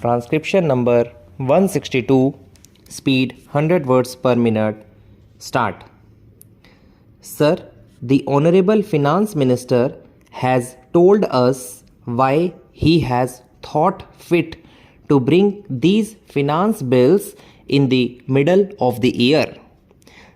Transcription number 162, speed 100 words per minute. Start. Sir, the Honorable Finance Minister has told us why he has thought fit to bring these finance bills in the middle of the year.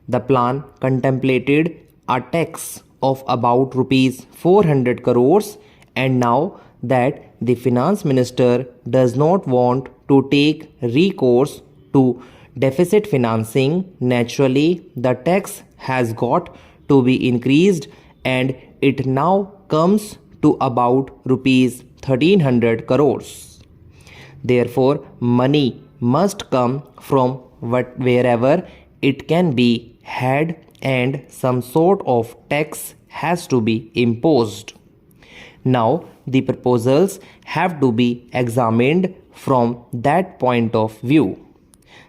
The plan contemplated a tax of about rupees 400 crores, and now that the finance minister does not want to take recourse to deficit financing, naturally the tax has got to be increased, and it now comes to about rupees 1300 crores. Therefore, money must come from wherever it can be had, and some sort of tax has to be imposed. Now, the proposals have to be examined from that point of view.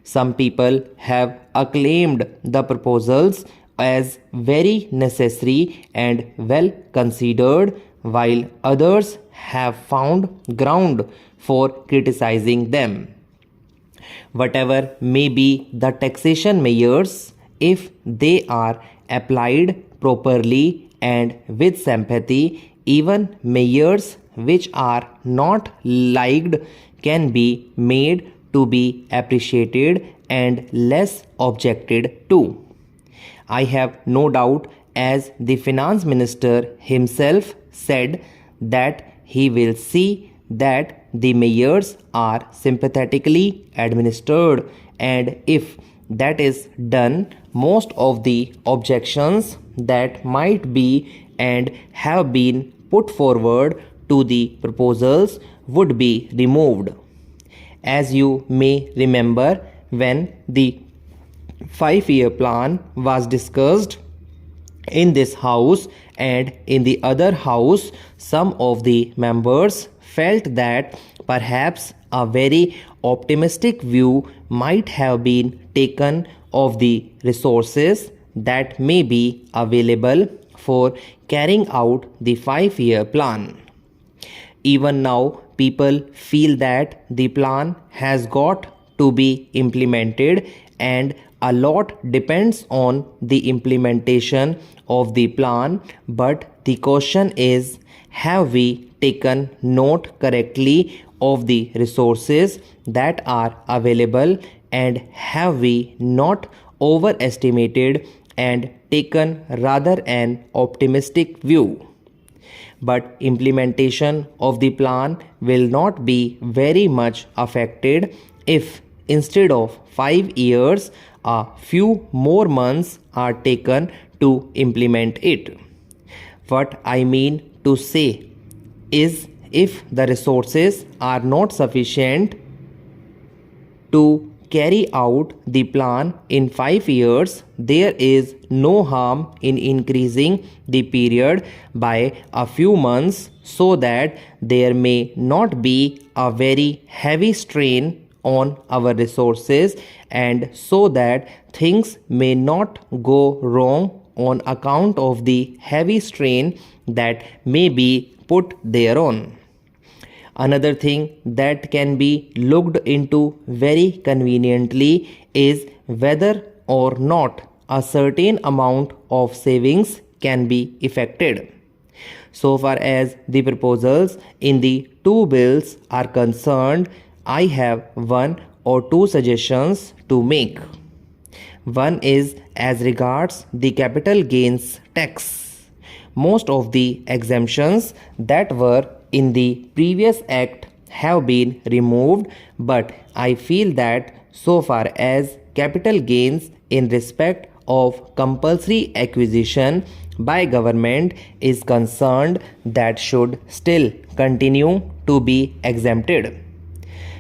Some people have acclaimed the proposals as very necessary and well considered, while others have found ground for criticizing them. Whatever may be the taxation measures, if they are applied properly and with sympathy, even measures which are not liked can be made to be appreciated and less objected to. I have no doubt, as the finance minister himself said, that he will see that the measures are sympathetically administered, and if that is done, most of the objections that might be and have been put forward to the proposals would be removed. As you may remember, when the 5-year plan was discussed in this house and in the other house, some of the members felt that perhaps a very optimistic view might have been taken of the resources that may be available for carrying out the 5-year plan. Even now, people feel that the plan has got to be implemented, and a lot depends on the implementation of the plan. But the question is, have we taken note correctly of the resources that are available, and have we not overestimated and taken rather an optimistic view? But implementation of the plan will not be very much affected if instead of 5 years, a few more months are taken to implement it. What I mean to say is, if the resources are not sufficient to carry out the plan in 5 years, there is no harm in increasing the period by a few months, so that there may not be a very heavy strain on our resources, and so that things may not go wrong on account of the heavy strain that may be put thereon. Another thing that can be looked into very conveniently is whether or not a certain amount of savings can be effected. So far as the proposals in the two bills are concerned, I have one or two suggestions to make. One is as regards the capital gains tax. Most of the exemptions that were in the previous act have been removed, but I feel that so far as capital gains in respect of compulsory acquisition by government is concerned, that should still continue to be exempted.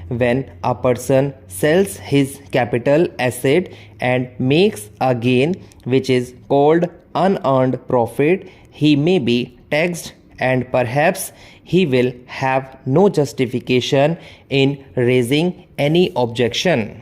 When a person sells his capital asset and makes a gain, which is called unearned profit, he may be taxed, and perhaps he will have no justification in raising any objection.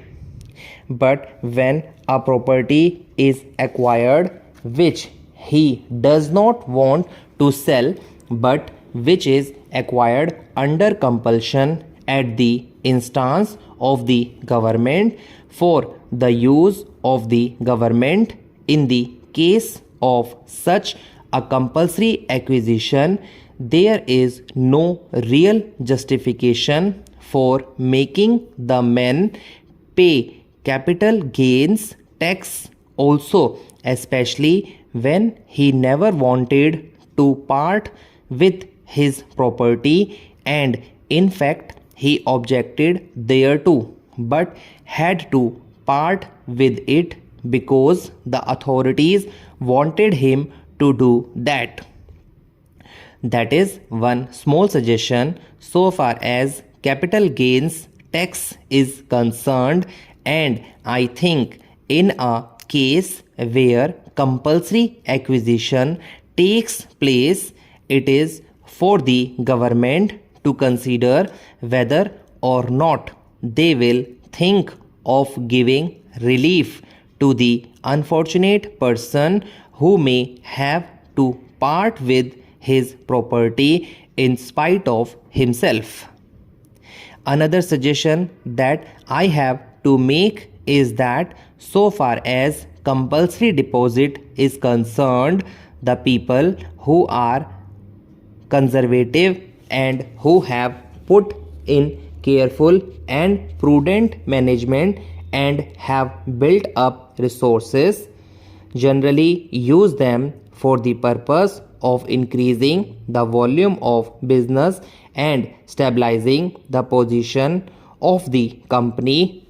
But when a property is acquired which he does not want to sell, but which is acquired under compulsion at the instance of the government for the use of the government in the case of such a compulsory acquisition, there is no real justification for making the men pay capital gains tax also, especially when he never wanted to part with his property, and in fact he objected thereto but had to part with it because the authorities wanted him to do that. That is one small suggestion so far as capital gains tax is concerned, and I think in a case where compulsory acquisition takes place, it is for the government to consider whether or not they will think of giving relief to the unfortunate person who may have to part with his property in spite of himself. Another suggestion that I have to make is that so far as compulsory deposit is concerned, the people who are conservative and who have put in careful and prudent management and have built up resources generally use them for the purpose of increasing the volume of business and stabilizing the position of the company.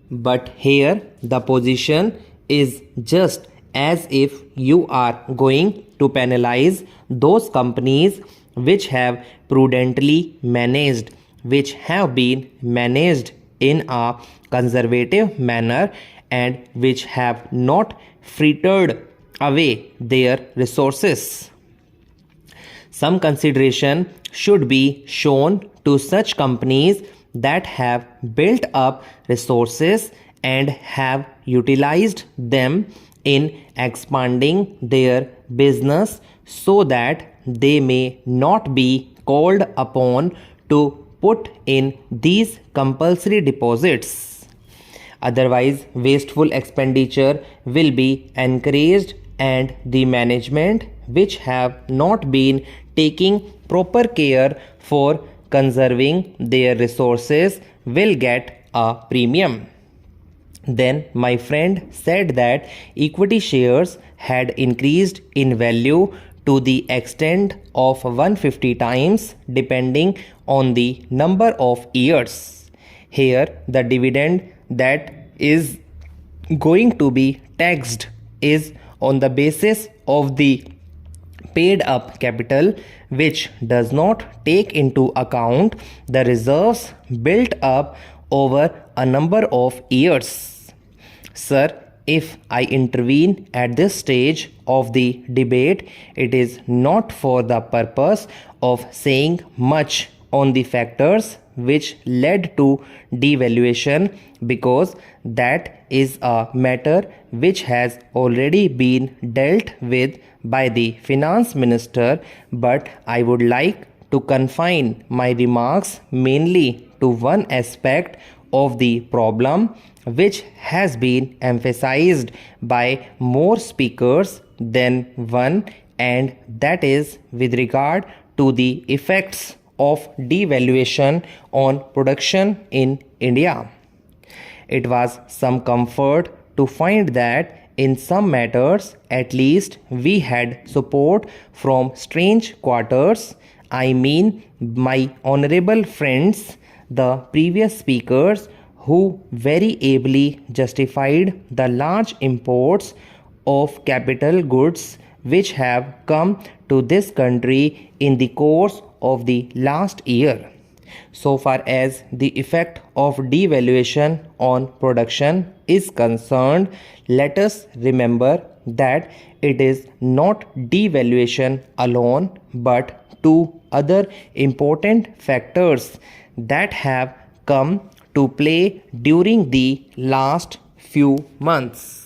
But here the position is just as if you are going to penalize those companies which have prudently managed, which have been managed in a conservative manner, and which have not frittered away their resources. Some consideration should be shown to such companies that have built up resources and have utilized them in expanding their business so that they may not be called upon to put in these compulsory deposits. Otherwise, wasteful expenditure will be encouraged, and the management which have not been taking proper care for conserving their resources will get a premium. Then my friend said that equity shares had increased in value to the extent of 150 times depending on the number of years. Here the dividend that is going to be taxed is on the basis of the paid up capital, which does not take into account the reserves built up over a number of years. Sir, if I intervene at this stage of the debate, it is not for the purpose of saying much on the factors which led to devaluation, because that is a matter which has already been dealt with by the finance minister, but I would like to confine my remarks mainly to one aspect of the problem which has been emphasized by more speakers than one, and that is with regard to the effects of devaluation on production in India. It was some comfort to find that in some matters at least we had support from strange quarters. I mean my honorable friends, the previous speakers, who very ably justified the large imports of capital goods which have come to this country in the course of the last year. So far as the effect of devaluation on production is concerned, let us remember that it is not devaluation alone, but two other important factors that have come to play during the last few months.